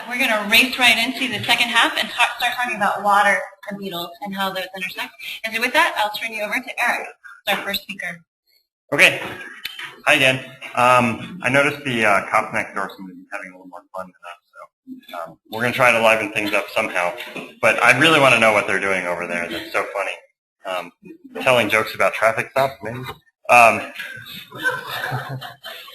We're going to race right into the second half and start talking about water and beetles and how those intersect. And so with that, I'll turn you over to Eric, our first speaker. Okay. Hi again. I noticed the cops next door seem to be having a little more fun than us, so we're going to try to liven things up somehow. But I really want to know what they're doing over there. That's so funny. Telling jokes about traffic stops, maybe.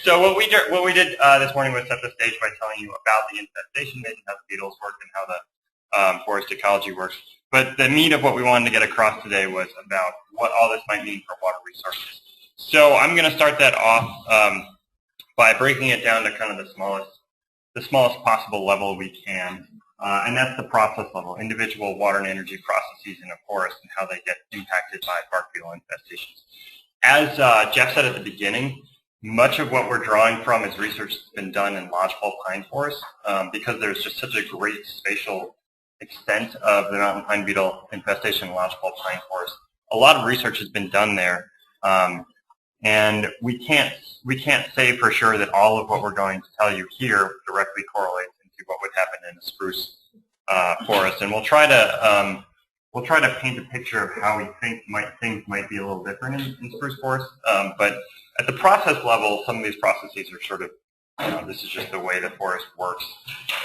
So what we did this morning was set the stage by telling you about the infestation, maybe how the beetles work and how the forest ecology works. But the meat of what we wanted to get across today was about what all this might mean for water resources. So I'm going to start that off by breaking it down to kind of the smallest possible level we can, and that's the process level, individual water and energy processes in a forest and how they get impacted by bark beetle infestations. As Jeff said at the beginning, much of what we're drawing from is research that's been done in lodgepole pine forests because there's just such a great spatial extent of the mountain pine beetle infestation in lodgepole pine forest. A lot of research has been done there, and we can't say for sure that all of what we're going to tell you here directly correlates into what would happen in a spruce forest, and we'll try to paint a picture of how we think things might be a little different in spruce forests. But at the process level, some of these processes are sort of, this is just the way the forest works,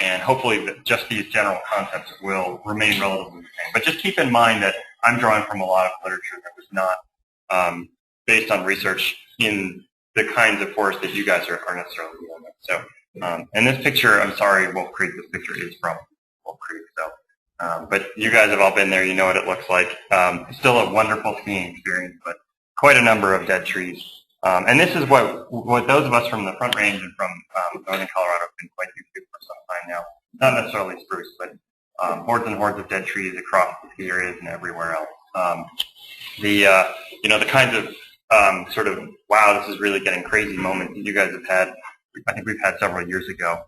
and hopefully just these general concepts will remain relatively the same. But just keep in mind that I'm drawing from a lot of literature that was not based on research in the kinds of forests that you guys are necessarily dealing with. So, and this picture, I'm sorry, Wolf Creek, this picture is from Wolf Creek, so. But you guys have all been there, you know what it looks like. Still a wonderful skiing experience, but quite a number of dead trees. And this is what those of us from the Front Range and from northern Colorado have been quite used to for some time now. Not necessarily spruce, but hordes and hordes of dead trees across the ski areas and everywhere else. The kinds of sort of, wow, this is really getting crazy moments that you guys have had, I think we've had several years ago.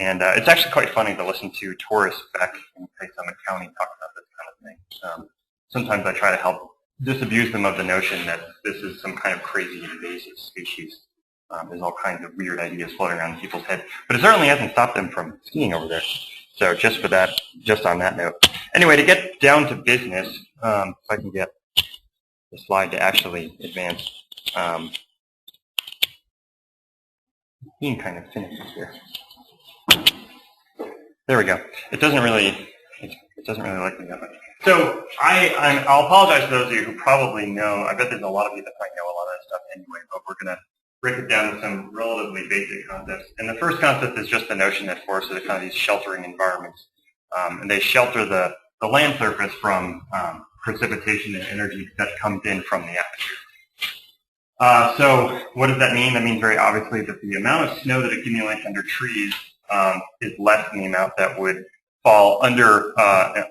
And it's actually quite funny to listen to tourists back in Summit County talk about this kind of thing. Sometimes I try to help disabuse them of the notion that this is some kind of crazy invasive species. There's all kinds of weird ideas floating around in people's heads, but it certainly hasn't stopped them from skiing over there. So just on that note. Anyway, to get down to business, if I can get the slide to actually advance. Being kind of finicky here. There we go. It doesn't really like me that much. So I'll apologize to those of you who probably know. I bet there's a lot of you that might know a lot of that stuff anyway, but we're going to break it down to some relatively basic concepts. And the first concept is just the notion that forests are kind of these sheltering environments, and they shelter the land surface from precipitation and energy that comes in from the atmosphere. So what does that mean? That means very obviously that the amount of snow that accumulates under trees is less than the amount that would fall under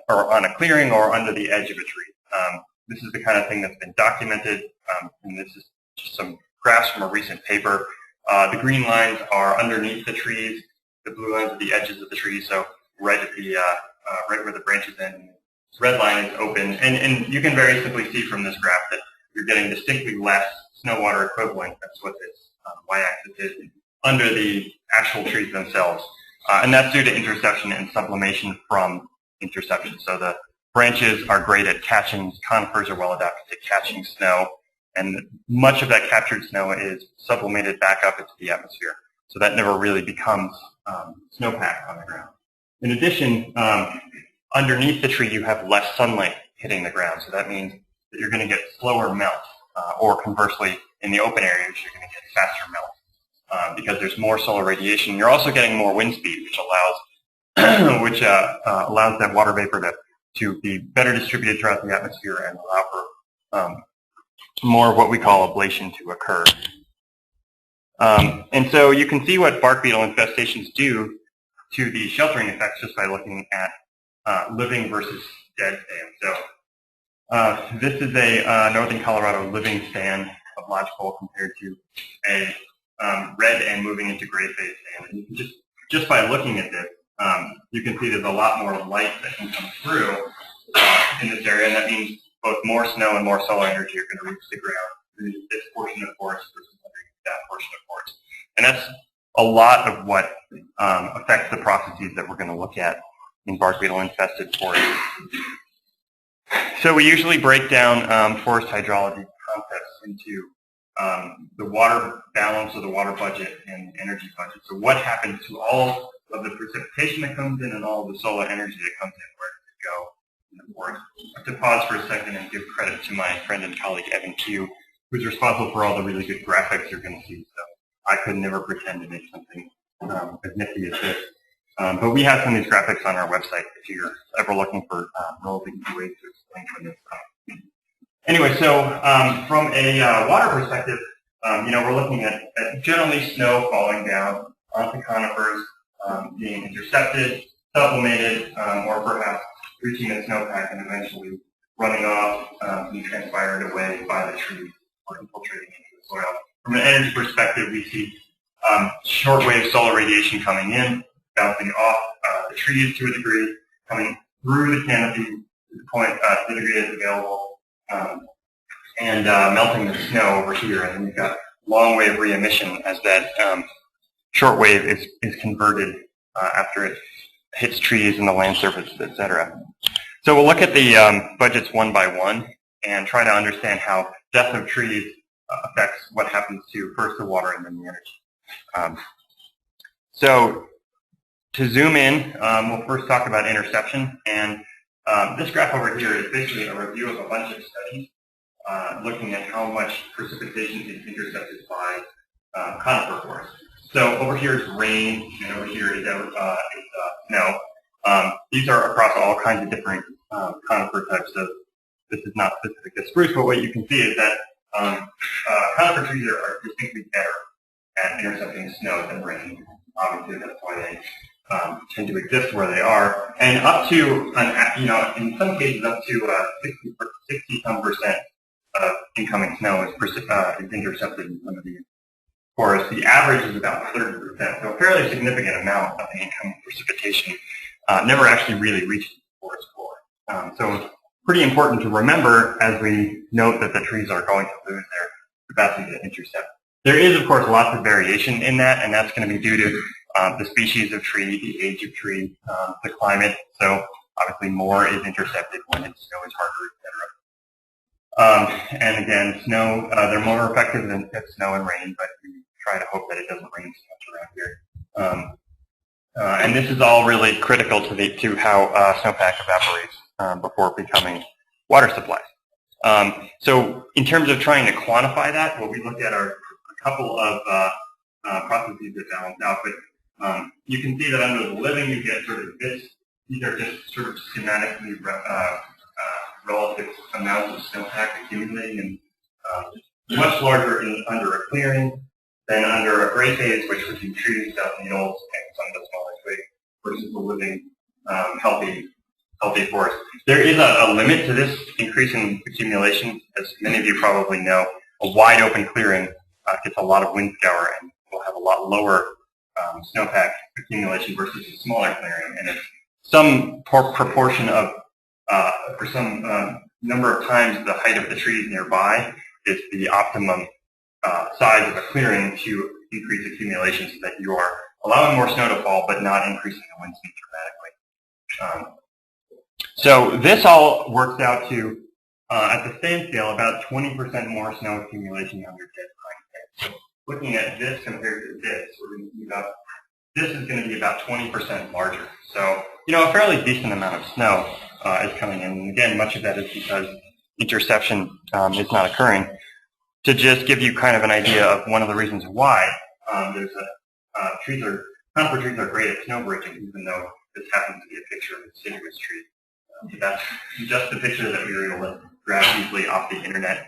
or on a clearing or under the edge of a tree. This is the kind of thing that's been documented, and this is just some graphs from a recent paper. The green lines are underneath the trees, the blue lines are the edges of the trees, so right at the right where the branches end. Red line is open, and you can very simply see from this graph that you're getting distinctly less snow water equivalent. That's what this y-axis is, under the actual trees themselves. And that's due to interception and sublimation from interception. So the branches are great at catching, conifers are well adapted to catching snow, and much of that captured snow is sublimated back up into the atmosphere. So that never really becomes snowpack on the ground. In addition, underneath the tree you have less sunlight hitting the ground. So that means that you're going to get slower melt, or conversely, in the open areas you're going to get faster melt. Because there's more solar radiation. You're also getting more wind speed, which allows that water vapor to be better distributed throughout the atmosphere and allow for more of what we call ablation to occur. And so you can see what bark beetle infestations do to the sheltering effects just by looking at living versus dead stand. So this is a northern Colorado living stand of lodgepole compared to a red and moving into gray phase stand. And you can just by looking at this, you can see there's a lot more light that can come through in this area, and that means both more snow and more solar energy are going to reach the ground through this portion of forest versus underneath that portion of forest. And that's a lot of what affects the processes that we're going to look at in bark beetle infested forests. So we usually break down forest hydrology concepts into the water balance of the water budget and energy budget. So what happens to all of the precipitation that comes in and all of the solar energy that comes in, where does it go in the forest? I have to pause for a second and give credit to my friend and colleague Evan Q, who's responsible for all the really good graphics you're going to see. So I could never pretend to make something as nifty as this. But we have some of these graphics on our website if you're ever looking for relevant ways to explain some of this stuff. Anyway, so from a water perspective, we're looking at generally snow falling down onto conifers, being intercepted, sublimated, or perhaps reaching a snowpack and eventually running off, being transpired away by the trees or infiltrating into the soil. From an energy perspective, we see shortwave solar radiation coming in, bouncing off the trees to a degree, coming through the canopy to the point, to the degree it's available, and melting the snow over here. And then you've got long wave re-emission as that short wave is converted after it hits trees and the land surface, etc. So we'll look at the budgets one by one and try to understand how death of trees affects what happens to first the water and then the energy. So to zoom in, we'll first talk about interception. And this graph over here is basically a review of a bunch of studies looking at how much precipitation is intercepted by conifer forests. So over here is rain, and over here is snow. These are across all kinds of different conifer types. So this is not specific to spruce, but what you can see is that conifer trees are distinctly better at intercepting snow than rain. Obviously, that's why they tend to exist where they are. And up to, in some cases, up to 60% of incoming snow is intercepted in some of these forests. The average is about 30%, so a fairly significant amount of the incoming precipitation never actually really reaches the forest floor. So pretty important to remember as we note that the trees are going to lose their capacity to intercept. There is, of course, lots of variation in that, and that's going to be due to the species of tree, the age of tree, the climate. So obviously more is intercepted when snow is harder, etc. And again, snow, they're more effective than snow and rain, but we try to hope that it doesn't rain so much around here. And this is all really critical to how snowpack evaporates before becoming water supplies. So in terms of trying to quantify that, what we look at are a couple of processes that balance out. But you can see that under the living, you get sort of this. These are just sort of schematically relative amounts of snowpack accumulating, and much larger under a clearing than under a gray phase, which would be trees, down needles, and some of the smaller twigs, versus the living, healthy forest. There is a limit to this increase in accumulation. As many of you probably know, a wide open clearing gets a lot of wind scour and will have a lot lower snowpack accumulation versus a smaller clearing. And it's some proportion of, for some number of times the height of the trees nearby is the optimum size of a clearing to increase accumulation so that you are allowing more snow to fall but not increasing the wind speed dramatically. So this all works out to, at the same scale, about 20% more snow accumulation under dead pine. So looking at this compared to this, we're going to see about, this is going to be about 20% larger. So, a fairly decent amount of snow is coming in. And again, much of that is because interception is not occurring. To just give you kind of an idea of one of the reasons why, conifer trees are great at snow bridging, even though this happens to be a picture of a deciduous tree. That's just the picture that we were able to grab easily off the internet.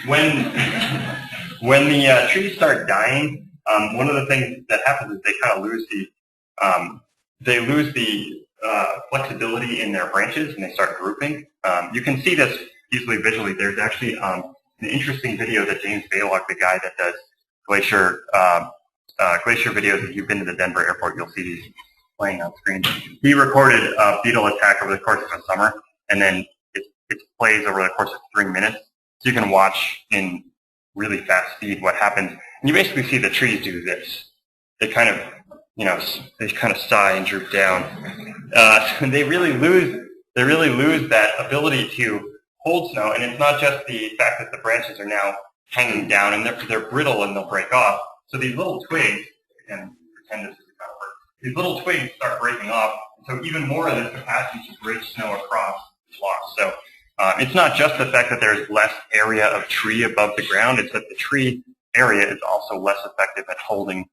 When the trees start dying, one of the things that happens is they kind of lose the flexibility in their branches and they start drooping. You can see this easily visually. There's actually an interesting video that James Baylock, the guy that does glacier videos, if you've been to the Denver airport, you'll see these playing on screen. He recorded a beetle attack over the course of a summer, and then it plays over the course of 3 minutes. So you can watch in really fast speed what happens. And you basically see the trees do this. They kind of they kind of sigh and droop down. They really lose that ability to hold snow, and it's not just the fact that the branches are now hanging down and they're brittle and they'll break off. So these little twigs, again, pretend this is kind of work. These little twigs start breaking off, so even more of this capacity to bridge snow across is lost. So it's not just the fact that there's less area of tree above the ground, it's that the tree area is also less effective at holding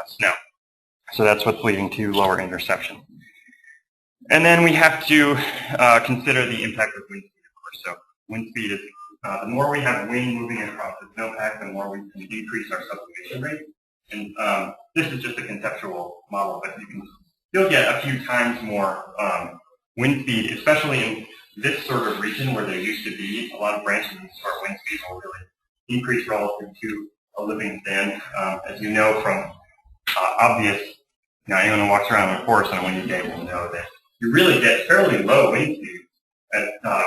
snow. So that's what's leading to lower interception. And then we have to consider the impact of wind speed, of course. So wind speed is, the more we have wind moving across the snowpack, the more we can increase our sublimation rate. And this is just a conceptual model, but you'll get a few times more wind speed, especially in this sort of region where there used to be a lot of branches, and our wind speed will really increase relative to a living stand. As you know from obvious, anyone who walks around in a forest on a windy day will know that you really get fairly low wind speeds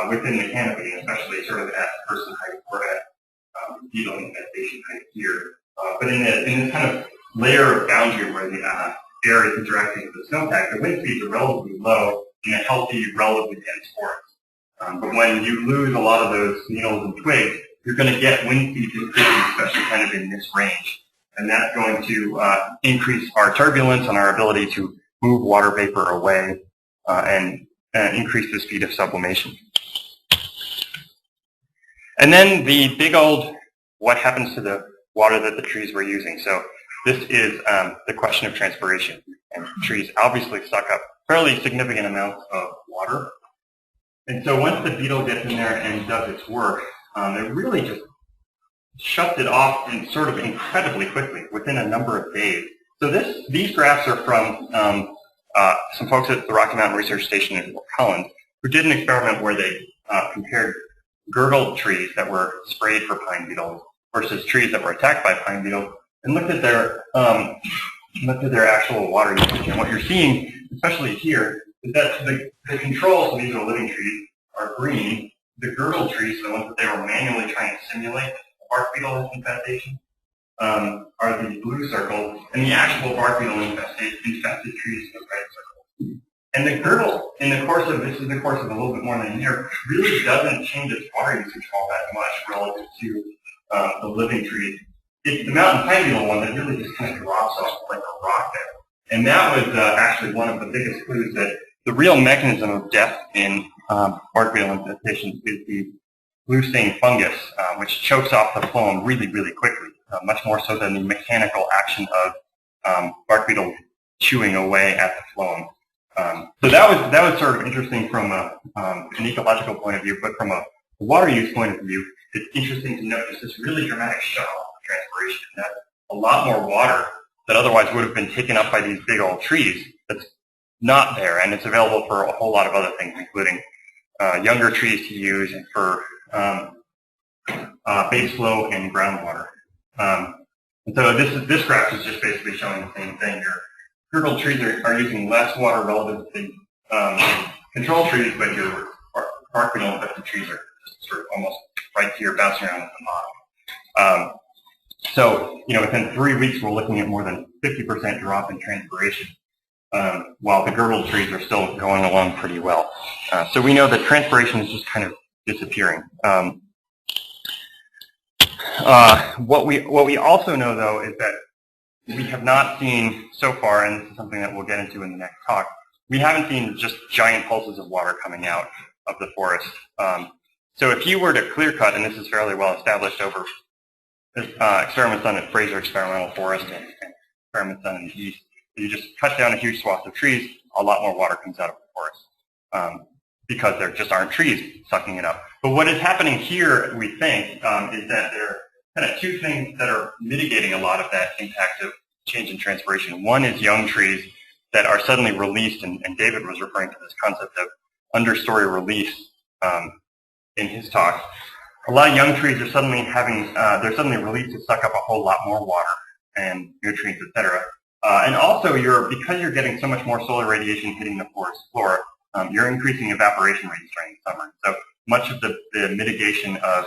within the canopy, especially sort of at person height or at beetle infestation height here. But in this kind of layer of boundary where the air is interacting with the snowpack, the wind speeds are relatively low in a healthy, relatively dense forest. But when you lose a lot of those needles and twigs, you're going to get wind speeds increasing, especially kind of in this range. And that's going to increase our turbulence and our ability to move water vapor away and increase the speed of sublimation. And then the big old, what happens to the water that the trees were using? So this is the question of transpiration. And trees obviously suck up fairly significant amounts of water. And so once the beetle gets in there and does its work, it really just shuts it off in sort of incredibly quickly, within a number of days. So these graphs are from some folks at the Rocky Mountain Research Station in Fort Collins, who did an experiment where they compared girdled trees that were sprayed for pine beetles versus trees that were attacked by pine beetles, and looked at their actual water usage. And what you're seeing, especially here, is that the controls, so these are living trees, are green. The girdled trees, the ones that they were manually trying to simulate bark beetle infestation, are the blue circles, and the actual bark beetle infested trees are the red circles. And the girdle, this is the course of a little bit more than a year, really doesn't change its water usage all that much relative to the living trees. It's the mountain pine beetle one that really just kind of drops off like a rock there. And that was actually one of the biggest clues that the real mechanism of death in bark beetle infestation is the blue stain fungus, which chokes off the phloem really, really quickly, much more so than the mechanical action of bark beetle chewing away at the phloem. So that was sort of interesting from an ecological point of view, but from a water use point of view, it's interesting to note just this really dramatic shut off of transpiration. That's a lot more water that otherwise would have been taken up by these big old trees that's not there, and it's available for a whole lot of other things, including younger trees to use and for base flow and groundwater. And so this graph is just basically showing the same thing. Your girdled trees are using less water relative to the control trees, but your bark beetle infested trees are just sort of almost right here bouncing around at the bottom. So, within 3 weeks, we're looking at more than 50% drop in transpiration, while the girdled trees are still going along pretty well. So we know that transpiration is just kind of disappearing. What we also know, though, is that we have not seen so far, and this is something that we'll get into in the next talk, we haven't seen just giant pulses of water coming out of the forest. So if you were to clear cut, and this is fairly well established over experiments done at Fraser Experimental Forest and experiments done in the east, you just cut down a huge swath of trees, a lot more water comes out of the forest because there just aren't trees sucking it up. But what is happening here, we think, is that there are kind of two things that are mitigating a lot of that impact of change in transpiration. One is young trees that are suddenly released, and David was referring to this concept of understory release in his talk. A lot of young trees are suddenly they're suddenly released to suck up a whole lot more water and nutrients, etc. And also, because you're getting so much more solar radiation hitting the forest floor, you're increasing evaporation rates during the summer. So much of the mitigation of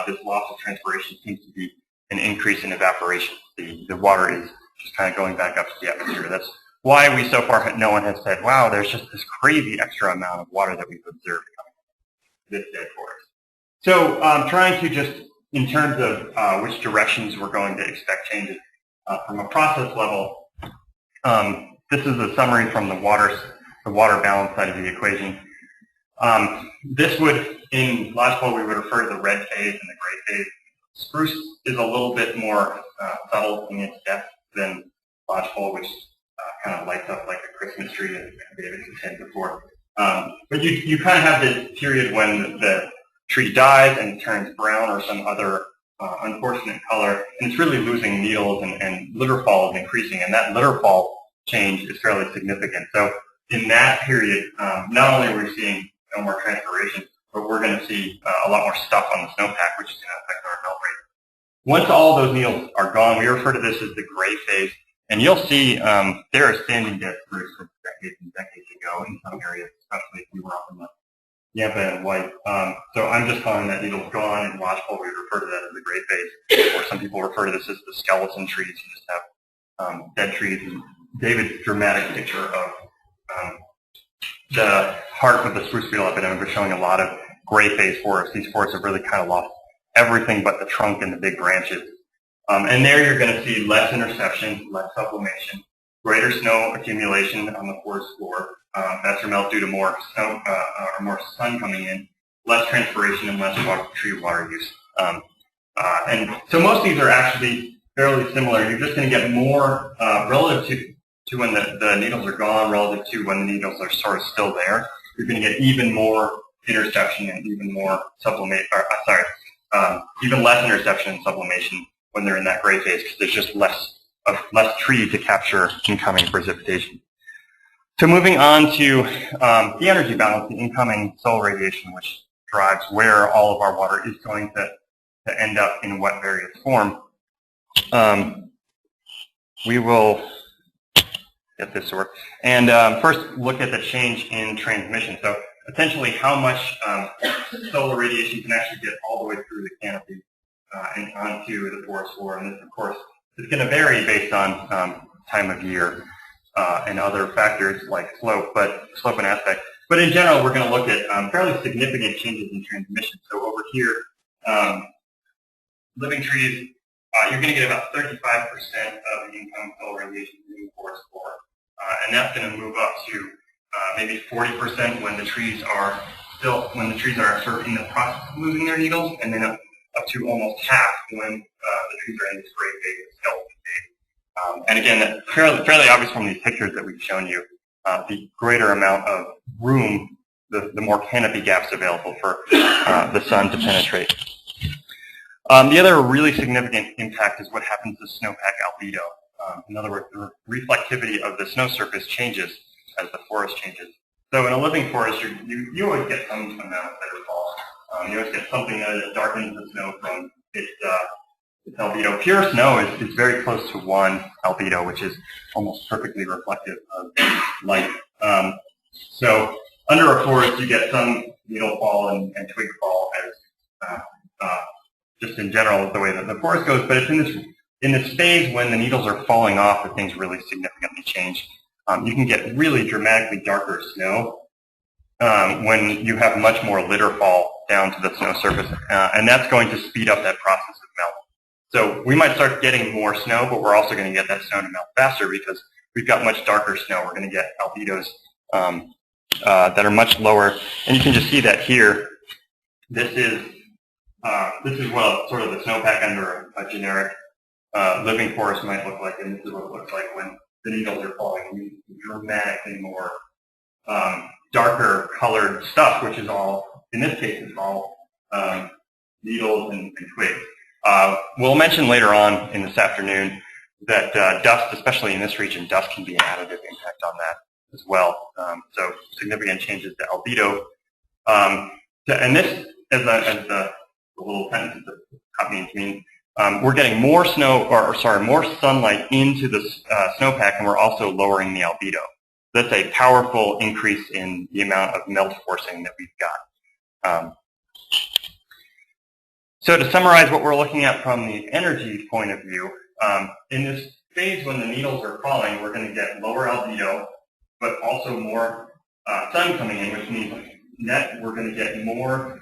this loss of transpiration seems to be an increase in evaporation. The water is just kind of going back up to the atmosphere. That's why we so far, no one has said, wow, there's just this crazy extra amount of water that we've observed coming from this dead forest. So trying to just, in terms of which directions we're going to expect changes from a process level, this is a summary from the water balance side of the equation. This would, in lodgepole, we would refer to the red phase and the gray phase. Spruce is a little bit more subtle in its depth than lodgepole, which kind of lights up like a Christmas tree, as David said before. But you kind of have this period when the tree dies and turns brown or some other unfortunate color, and it's really losing needles, and litter fall is increasing, and that litter fall change is fairly significant. So in that period, not only are we seeing no more transpiration, but we're going to see a lot more stuff on the snowpack, which is going to affect our melt rate. Once all those needles are gone, we refer to this as the gray phase, and you'll see there are standing dead spruce from decades and decades ago in some areas, especially if we were up in the Yampa and White. So I'm just calling that needle gone. In lodgepole, we refer to that as the gray phase, or some people refer to this as the skeleton trees. You just have dead trees. And David's dramatic picture of the heart of the spruce beetle epidemic was showing a lot of gray phase forests. These forests have really kind of lost everything but the trunk and the big branches. And there you're going to see less interception, less sublimation, greater snow accumulation on the forest floor, faster melt due to more snow or more sun coming in, less transpiration, and less tree water use. And so most of these are actually fairly similar. You're just going to get more relative to when the needles are gone, relative to when the needles are sort of still there. You're going to get even more interception and even more sublimation. Even less interception and sublimation when they're in that gray phase, because there's just less tree to capture incoming precipitation. So moving on to the energy balance, the incoming solar radiation, which drives where all of our water is going to end up in what various form. We will get this to work. And first look at the change in transmission. So essentially how much solar radiation can actually get all the way through the canopy and onto the forest floor. And this, of course, is going to vary based on time of year and other factors like slope and aspect. But in general, we're going to look at fairly significant changes in transmission. So over here, living trees, you're going to get about 35% of the incoming solar radiation in the forest floor. And that's going to move up to maybe 40% when the trees are sort of in the process of losing their needles, and then up to almost half when the trees are in this gray phase, the skeleton phase. And again, that's fairly obvious from these pictures that we've shown you. The greater amount of room, the more canopy gaps available for the sun to penetrate. The other really significant impact is what happens to snowpack albedo. In other words, the reflectivity of the snow surface changes as the forest changes. So in a living forest, you always get some amount of litter fall. You always get something that darkens the snow from its albedo. Pure snow is very close to 1 albedo, which is almost perfectly reflective of light. So under a forest, you get some needle fall and twig fall as just in general the way that the forest goes. But it's in this phase when the needles are falling off that things really significantly change. You can get really dramatically darker snow when you have much more litter fall down to the snow surface, and that's going to speed up that process of melt. So we might start getting more snow, but we're also going to get that snow to melt faster because we've got much darker snow. We're going to get albedos that are much lower, and you can just see that here. This is what sort of the snowpack under a generic living forest might look like, and this is what it looks like when the needles are falling. Dramatically more darker colored stuff, which is all, in this case, is all needles and twigs. We'll mention later on in this afternoon that dust, especially in this region, dust can be an additive impact on that as well. So significant changes to albedo. And this, as the little sentence that means, we're getting more more sunlight into the snowpack, and we're also lowering the albedo. That's a powerful increase in the amount of melt forcing that we've got. So to summarize what we're looking at from the energy point of view, in this phase when the needles are falling, we're going to get lower albedo, but also more sun coming in, which means net we're going to get more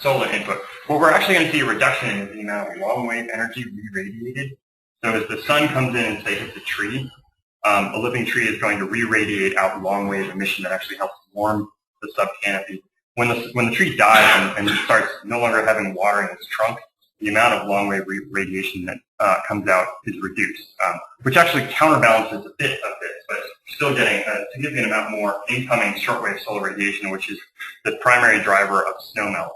solar input. What we're actually going to see a reduction in is the amount of long wave energy re-radiated. So as the sun comes in and say hits a tree, a living tree is going to re-radiate out long wave emission that actually helps warm the subcanopy. When the tree dies and starts no longer having water in its trunk, the amount of long wave radiation that comes out is reduced, which actually counterbalances a bit of this, but still getting a significant amount more incoming shortwave solar radiation, which is the primary driver of snow melt,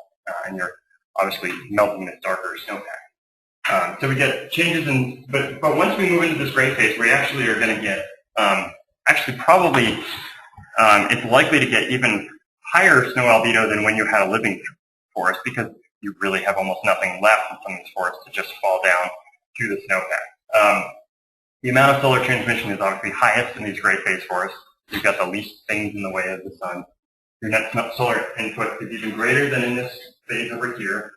and you're obviously melting this darker snowpack. So we get changes in, but once we move into this gray phase, we actually are going to get, actually probably, it's likely to get even higher snow albedo than when you had a living forest, because you really have almost nothing left in some of these forests to just fall down to the snowpack. The amount of solar transmission is obviously highest in these gray phase forests. You've got the least things in the way of the sun. Your net solar input is even greater than in this phase over here.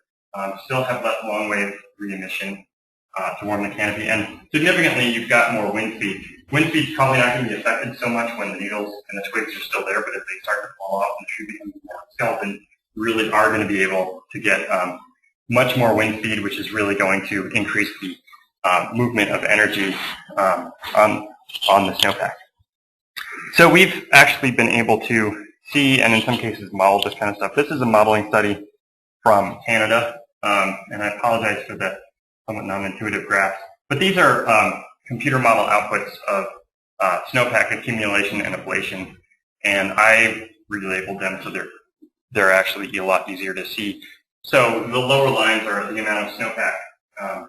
Still have less long wave re-emission to warm the canopy, and significantly you've got more wind speed. Wind speed's probably not going to be affected so much when the needles and the twigs are still there, but as they start to fall off and the tree becomes more skeleton, you really are going to be able to get much more wind speed, which is really going to increase the movement of energy on the snowpack. So we've actually been able to see, and in some cases model this kind of stuff. This is a modeling study from Canada, and I apologize for the somewhat non-intuitive graphs, but these are computer model outputs of snowpack accumulation and ablation, and I relabeled them so they're actually a lot easier to see. So the lower lines are the amount of snowpack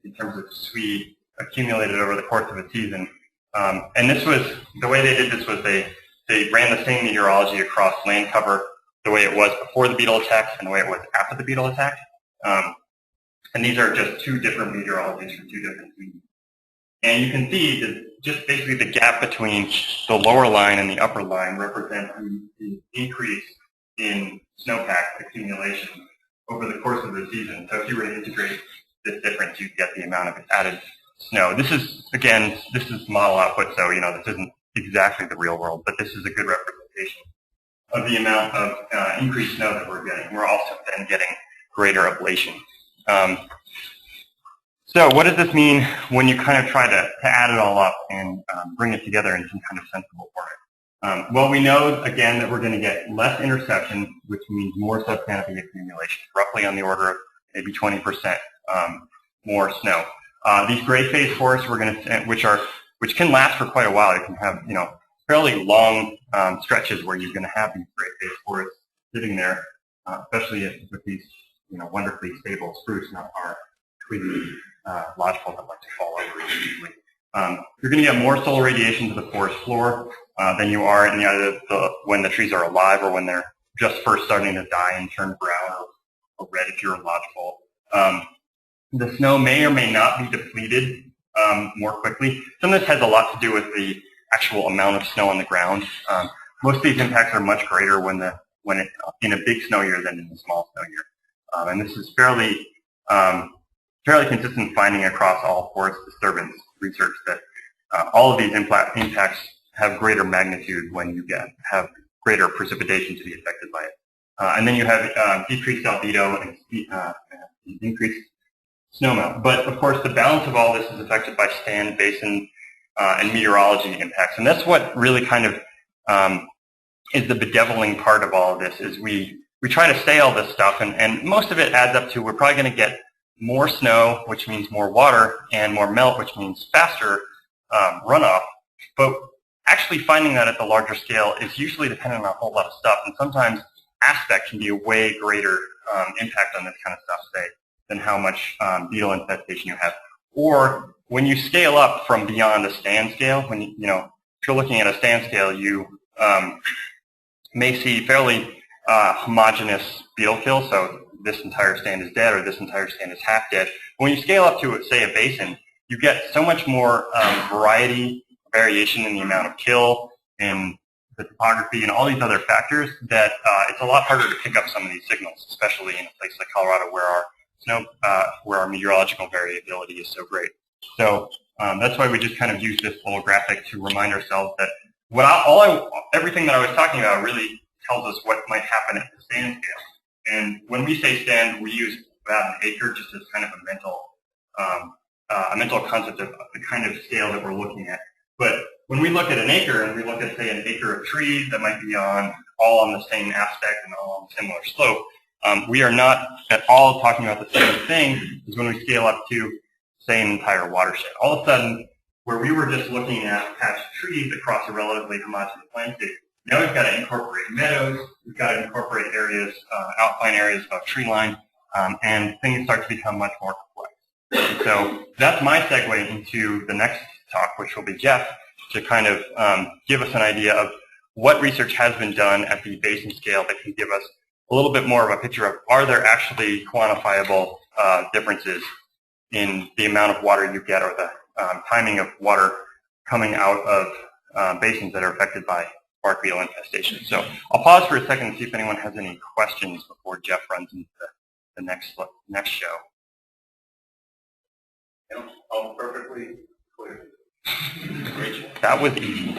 in terms of SWE accumulated over the course of a season. And this was, the way they did this was they ran the same meteorology across land cover the way it was before the beetle attack and the way it was after the beetle attack. And these are just two different meteorologies for two different seasons. And you can see that just basically the gap between the lower line and the upper line represents the increase in snowpack accumulation over the course of the season. So if you were to integrate this difference, you'd get the amount of added snow. This is, again, this is model output, so this isn't exactly the real world, but this is a good representation of the amount of increased snow that we're getting. We're also then getting greater ablation. So what does this mean when you kind of try to add it all up and bring it together in some kind of sensible format? Well, we know, again, that we're going to get less interception, which means more subcanopy accumulation, roughly on the order of maybe 20% more snow. These gray phase forests we're going to, which can last for quite a while. You can have, fairly long stretches where you're going to have these gray phase forests sitting there, especially with these, wonderfully stable spruce, not our twiggy lodgepole that like to fall over easily. You're going to get more solar radiation to the forest floor than you are in when the trees are alive or when they're just first starting to die and turn brown or red if you're a lodgepole. The snow may or may not be depleted more quickly. Some of this has a lot to do with the actual amount of snow on the ground. Most of these impacts are much greater when it's in a big snow year than in a small snow year. And this is fairly consistent finding across all forest disturbance research that all of these impacts have greater magnitude when you have greater precipitation to be affected by it. And then you have decreased albedo and increased snowmelt. But of course, the balance of all this is affected by stand, basin, and meteorology impacts. And that's what really kind of is the bedeviling part of all of this, is we try to say all this stuff, and most of it adds up to we're probably going to get more snow, which means more water, and more melt, which means faster runoff. But actually finding that at the larger scale is usually dependent on a whole lot of stuff, and sometimes aspect can be a way greater impact on this kind of stuff, say, than how much beetle infestation you have. Or when you scale up from beyond a stand scale, when if you're looking at a stand scale, you may see fairly homogeneous beetle kill, so this entire stand is dead or this entire stand is half dead. When you scale up to, say, a basin, you get so much more variation in the amount of kill and the topography and all these other factors that it's a lot harder to pick up some of these signals, especially in a place like Colorado where our meteorological variability is so great. So That's why we just kind of use this little graphic to remind ourselves that everything that I was talking about really tells us what might happen at the stand scale. And when we say stand, we use about an acre just as kind of a mental concept of the kind of scale that we're looking at. But when we look at an acre and we look at, say, an acre of trees that might be all on the same aspect and all on a similar slope, we are not at all talking about the same thing as when we scale up to, say, an entire watershed. All of a sudden, where we were just looking at patched trees across a relatively homogeneous landscape, now we've got to incorporate meadows, we've got to incorporate areas, outline areas above tree line, and things start to become much more complex. And so that's my segue into the next talk, which will be Jeff, to kind of give us an idea of what research has been done at the basin scale that can give us a little bit more of a picture of, are there actually quantifiable differences in the amount of water you get, or the timing of water coming out of basins that are affected by bark beetle infestation. So I'll pause for a second and see if anyone has any questions before Jeff runs into the next show. All perfectly clear. That was easy.